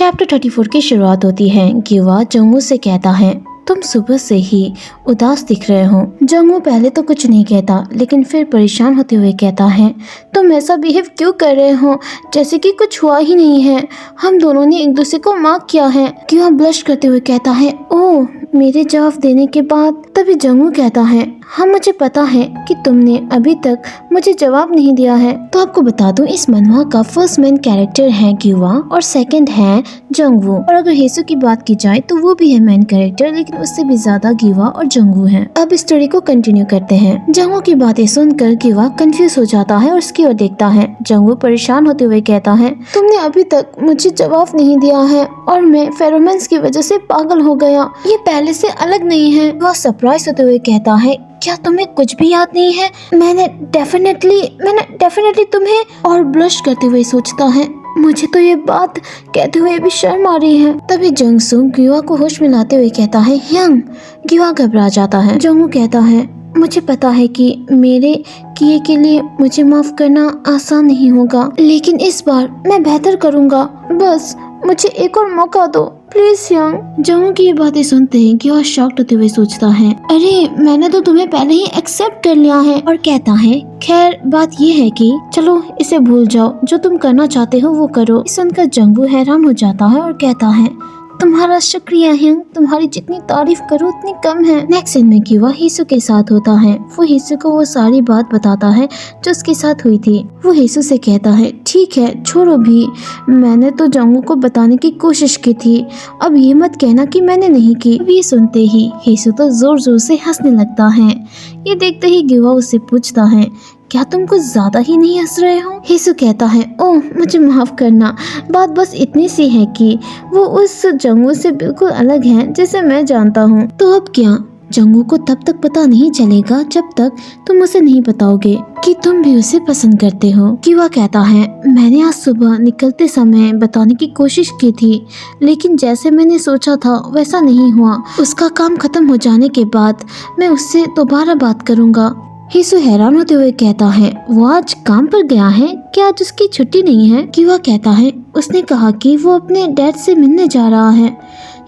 Chapter 34 की शुरुआत होती है। गिवा जंगू से कहता है, तुम सुबह से ही उदास दिख रहे हो। जंगू पहले तो कुछ नहीं कहता, लेकिन फिर परेशान होते हुए कहता है, तुम ऐसा बिहेव क्यों कर रहे हो जैसे कि कुछ हुआ ही नहीं है। हम दोनों ने एक दूसरे को माफ किया है। गिवा ब्लश करते हुए कहता है, ओह। मेरे जवाब देने के बाद तभी जंगू कहता है, हाँ मुझे पता है कि तुमने अभी तक मुझे जवाब नहीं दिया है। तो आपको बता दूं, इस मनवा का फर्स्ट मेन कैरेक्टर है गिवा और सेकंड है जंगवू। और अगर हेसु की बात की जाए तो वो भी है मेन कैरेक्टर, लेकिन उससे भी ज्यादा गिवा और जंगवू है। अब स्टोरी को कंटिन्यू करते हैं। जंगवू की बातें सुनकर गिवा कंफ्यूज हो जाता है और उसकी ओर देखता है। जंगवू परेशान होते हुए कहता है, तुमने अभी तक मुझे जवाब नहीं दिया है और मैं फेरोमोन्स की वजह से पागल हो गया। ये पहले से अलग नहीं है। वह सरप्राइज होते हुए कहता है, क्या तुम्हें कुछ भी याद नहीं है? मैंने डेफिनेटली तुम्हें। और ब्लश करते हुए सोचता है, मुझे तो ये बात कहते हुए भी शर्म आ रही है। तभी जंगसू गिवा को होश में लाते हुए कहता है, यंग। गिवा घबरा जाता है। जंगू कहता है, मुझे पता है कि मेरे किए के लिए मुझे माफ करना आसान नहीं होगा, लेकिन इस बार मैं बेहतर करूँगा। बस मुझे एक और मौका दो प्लीज यंग। जंगू की ये बातें सुनते हैं कि वह शॉक्ड होते हुए सोचता है, अरे मैंने तो तुम्हें पहले ही एक्सेप्ट कर लिया है। और कहता है, खैर बात ये है कि चलो इसे भूल जाओ, जो तुम करना चाहते हो वो करो। सुनकर जंगू हैरान हो जाता है और कहता है, तुम्हारा शुक्रिया है, तुम्हारी जितनी तारीफ करो उतनी कम है। नेक्स्ट सीन में गिवा हेसु के साथ होता है। वो हेसु को वो सारी बात बताता है जो उसके साथ हुई थी। वो हेसु से कहता है, ठीक है छोड़ो भी, मैंने तो जंगू को बताने की कोशिश की थी, अब ये मत कहना कि मैंने नहीं की। अब ये सुनते ही हेसु तो जोर जोर से हंसने लगता है। ये देखते ही गिवा उससे पूछता है, क्या तुम कुछ ज्यादा ही नहीं हंस रहे हो? हेसु कहता है, ओह मुझे माफ करना, बात बस इतनी सी है कि वो उस जंगू से बिल्कुल अलग है जिसे मैं जानता हूँ। तो अब क्या? जंगू को तब तक पता नहीं चलेगा जब तक तुम उसे नहीं बताओगे कि तुम भी उसे पसंद करते हो। गिवा कहता है, मैंने आज सुबह निकलते समय बताने की कोशिश की थी, लेकिन जैसे मैंने सोचा था वैसा नहीं हुआ। उसका काम खत्म हो जाने के बाद मैं उससे दोबारा बात करूँगा। हेसु हैरान होते हुए कहता है, वो आज काम पर गया है क्या? आज उसकी छुट्टी नहीं है? गिवा कहता है, उसने कहा कि वो अपने डैड से मिलने जा रहा है।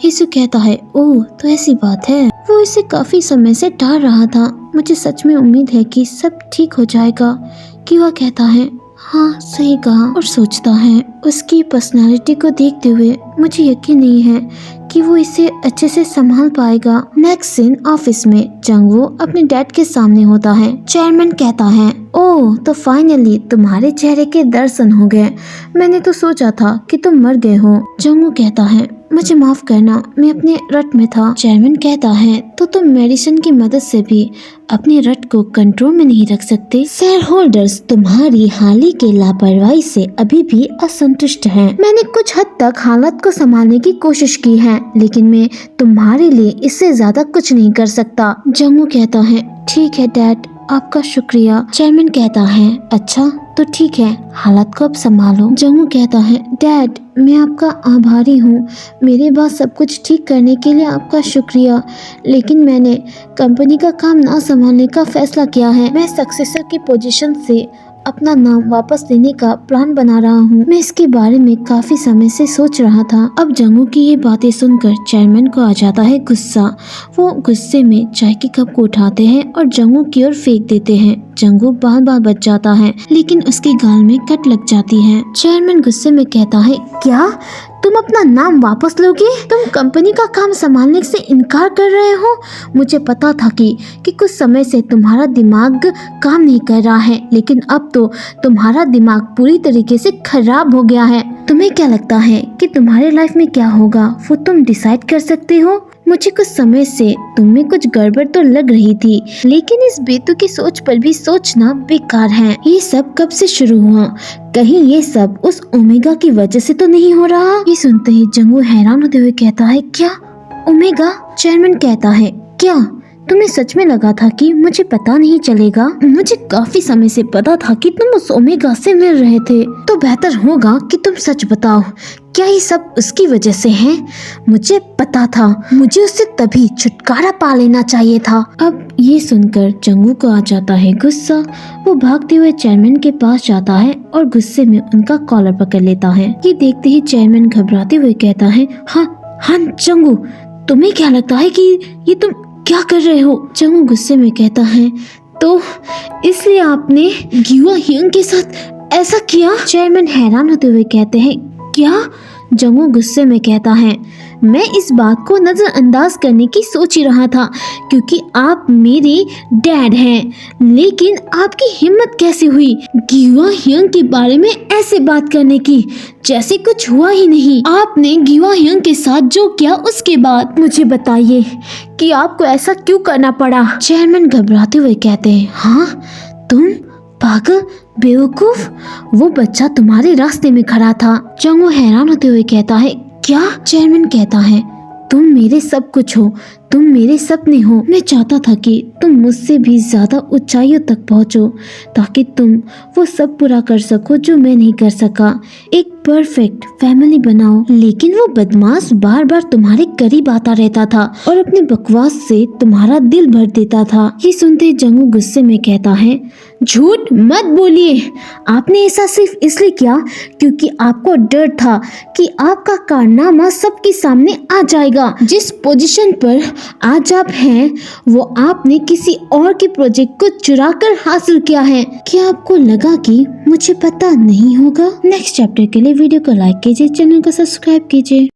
हेसु कहता है, ओह तो ऐसी बात है। वो इसे काफी समय से टाल रहा था। मुझे सच में उम्मीद है कि सब ठीक हो जाएगा। गिवा कहता है, हाँ सही कहा। और सोचता है, उसकी पर्सनालिटी को देखते हुए मुझे यकीन नहीं है कि वो इसे अच्छे से संभाल पाएगा। नेक्स्ट सीन ऑफिस में जंगवू अपने डैड के सामने होता है। चेयरमैन कहता है, ओह तो फाइनली तुम्हारे चेहरे के दर्शन हो गए। मैंने तो सोचा था कि तुम मर गए हो। जंगवू कहता है, मुझे माफ करना, मैं अपने रट में था। चेयरमैन कहता है, तो तुम मेडिसिन की मदद से भी अपने रट को कंट्रोल में नहीं रख सकते? शेयर होल्डर्स तुम्हारी हाल ही के लापरवाही से अभी भी असंतुष्ट हैं। मैंने कुछ हद तक हालत को संभालने की कोशिश की है, लेकिन मैं तुम्हारे लिए इससे ज्यादा कुछ नहीं कर सकता। जंगू कहता है, ठीक है डैड, आपका शुक्रिया। चेयरमैन कहता है, अच्छा तो ठीक है, हालत को अब संभालो। जंगू कहता है, डैड मैं आपका आभारी हूँ, मेरे बाद सब कुछ ठीक करने के लिए आपका शुक्रिया, लेकिन मैंने कंपनी का काम ना संभालने का फैसला किया है। मैं सक्सेसर की पोजीशन से अपना नाम वापस लेने का प्लान बना रहा हूँ। मैं इसके बारे में काफी समय से सोच रहा था। अब जंगू की ये बातें सुनकर चेयरमैन को आ जाता है गुस्सा। वो गुस्से में चाय के कप को उठाते हैं और जंगू की ओर फेंक देते हैं। जंगू बार बार बच जाता है, लेकिन उसके गाल में कट लग जाती है। चेयरमैन गुस्से में कहता है, क्या तुम अपना नाम वापस लोगे? तुम कंपनी का काम संभालने से इनकार कर रहे हो? मुझे पता था कि कुछ समय से तुम्हारा दिमाग काम नहीं कर रहा है, लेकिन अब तो तुम्हारा दिमाग पूरी तरीके से खराब हो गया है। तुम्हें क्या लगता है कि तुम्हारे लाइफ में क्या होगा वो तुम डिसाइड कर सकते हो? मुझे कुछ समय से तुम में कुछ गड़बड़ तो लग रही थी, लेकिन इस बेतुकी सोच पर भी सोचना बेकार है। ये सब कब से शुरू हुआ? कहीं ये सब उस ओमेगा की वजह से तो नहीं हो रहा? ये सुनते ही जंगू हैरान होते हुए कहता है, क्या ओमेगा? चेयरमैन कहता है, क्या तुम्हें सच में लगा था कि मुझे पता नहीं चलेगा? मुझे काफी समय से पता था कि तुम उस ओमेगा से मिल रहे थे, तो बेहतर होगा कि तुम सच बताओ, क्या ये सब उसकी वजह से है? मुझे पता था, मुझे उससे तभी छुटकारा पा लेना चाहिए था। अब ये सुनकर जंगू को आ जाता है गुस्सा। वो भागते हुए चेयरमैन के पास जाता है और गुस्से में उनका कॉलर पकड़ लेता है। ये देखते ही चेयरमैन घबराते हुए कहता है, हाँ जंगू, तुम्हें क्या लगता है कि ये तुम क्या कर रहे हो? जंगू गुस्से में कहता है, तो इसलिए आपने गिवा हियंग के साथ ऐसा किया? चेयरमैन हैरान होते हुए कहते हैं, क्या? जंगू गुस्से में कहता है, मैं इस बात को नजरअंदाज करने की सोच ही रहा था क्योंकि आप मेरे डैड हैं, लेकिन आपकी हिम्मत कैसे हुई गिवा हियंग के बारे में ऐसे बात करने की, जैसे कुछ हुआ ही नहीं। आपने गिवा हियंग के साथ जो किया उसके बाद मुझे बताइए कि आपको ऐसा क्यों करना पड़ा? चेयरमैन घबराते हुए कहते हैं, हाँ तुम पागल, बेवकूफ, वो बच्चा तुम्हारे रास्ते में खड़ा था। जंगू हैरान होते हुए कहता है, क्या? चेयरमैन कहता है, तुम मेरे सब कुछ हो, तुम मेरे सपने हो। मैं चाहता था कि तुम मुझसे भी ज्यादा ऊंचाइयों तक पहुंचो ताकि तुम वो सब पूरा कर सको जो मैं नहीं कर सका। एक परफेक्ट फैमिली बनाओ, लेकिन वो बदमाश बार बार तुम्हारे करीब आता रहता था और अपनी बकवास से तुम्हारा दिल भर देता था। ये सुनते जंगू गुस्से में कहता है, झूठ मत बोलिए, आपने ऐसा सिर्फ इसलिए किया क्योंकि आपको डर था कि आपका कारनामा सबके सामने आ जाएगा। जिस पोजीशन पर आज आप हैं वो आपने किसी और के प्रोजेक्ट को चुरा कर हासिल किया है। क्या आपको लगा कि मुझे पता नहीं होगा? नेक्स्ट चैप्टर के लिए वीडियो को लाइक कीजिए, चैनल को सब्सक्राइब कीजिए।